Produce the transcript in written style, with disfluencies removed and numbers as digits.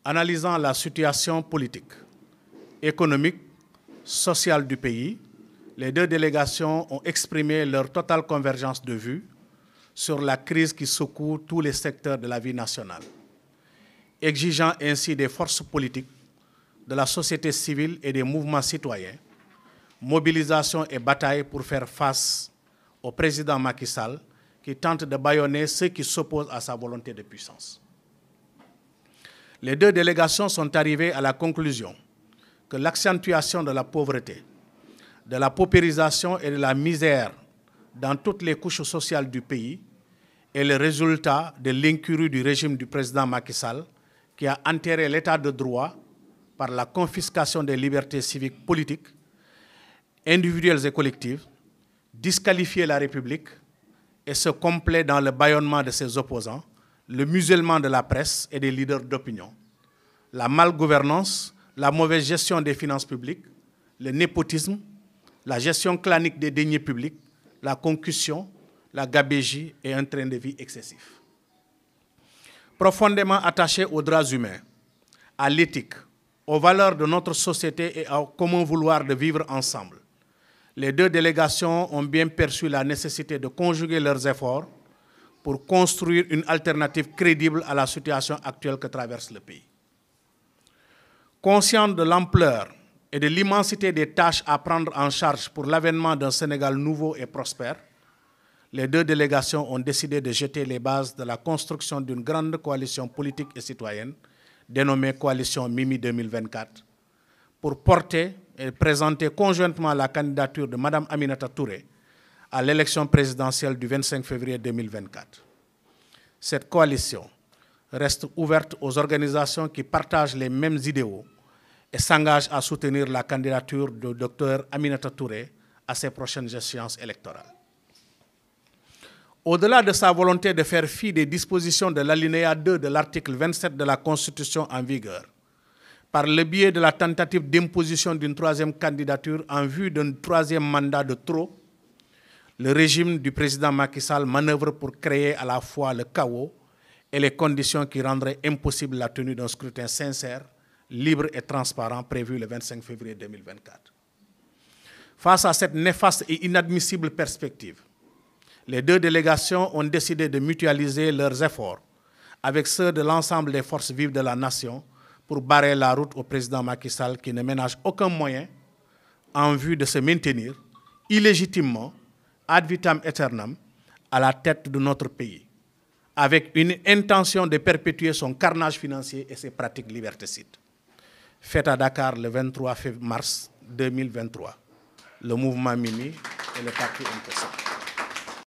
analysant la situation politique, économique, sociale du pays, les deux délégations ont exprimé leur totale convergence de vues sur la crise qui secoue tous les secteurs de la vie nationale, exigeant ainsi des forces politiques, de la société civile et des mouvements citoyens, mobilisation et bataille pour faire face au président Macky Sall qui tente de bâillonner ceux qui s'opposent à sa volonté de puissance. Les deux délégations sont arrivées à la conclusion que l'accentuation de la pauvreté, de la paupérisation et de la misère dans toutes les couches sociales du pays est le résultat de l'incurie du régime du président Macky Sall qui a enterré l'état de droit par la confiscation des libertés civiques politiques, individuelles et collectives, disqualifié la République et se complaît dans le bâillonnement de ses opposants, le musellement de la presse et des leaders d'opinion, la malgouvernance, la mauvaise gestion des finances publiques, le népotisme, la gestion clanique des deniers publics, la concussion, la gabegie et un train de vie excessif. Profondément attachés aux droits humains, à l'éthique, aux valeurs de notre société et au commun vouloir de vivre ensemble, les deux délégations ont bien perçu la nécessité de conjuguer leurs efforts pour construire une alternative crédible à la situation actuelle que traverse le pays. Conscients de l'ampleur et de l'immensité des tâches à prendre en charge pour l'avènement d'un Sénégal nouveau et prospère, les deux délégations ont décidé de jeter les bases de la construction d'une grande coalition politique et citoyenne, dénommée Coalition Mimi 2024, pour porter et présenter conjointement la candidature de Mme Aminata Touré à l'élection présidentielle du 25 février 2024. Cette coalition reste ouverte aux organisations qui partagent les mêmes idéaux et s'engagent à soutenir la candidature du Dr Aminata Touré à ses prochaines échéances électorales. Au-delà de sa volonté de faire fi des dispositions de l'alinéa 2 de l'article 27 de la Constitution en vigueur, par le biais de la tentative d'imposition d'une troisième candidature en vue d'un troisième mandat de trop, le régime du président Macky Sall manœuvre pour créer à la fois le chaos et les conditions qui rendraient impossible la tenue d'un scrutin sincère, libre et transparent prévu le 25 février 2024. Face à cette néfaste et inadmissible perspective, les deux délégations ont décidé de mutualiser leurs efforts avec ceux de l'ensemble des forces vives de la nation pour barrer la route au président Macky Sall qui ne ménage aucun moyen en vue de se maintenir illégitimement, ad vitam aeternam, à la tête de notre pays, avec une intention de perpétuer son carnage financier et ses pratiques liberticides. Fait à Dakar le 23 mars 2023, le mouvement Mimi et le parti MPC.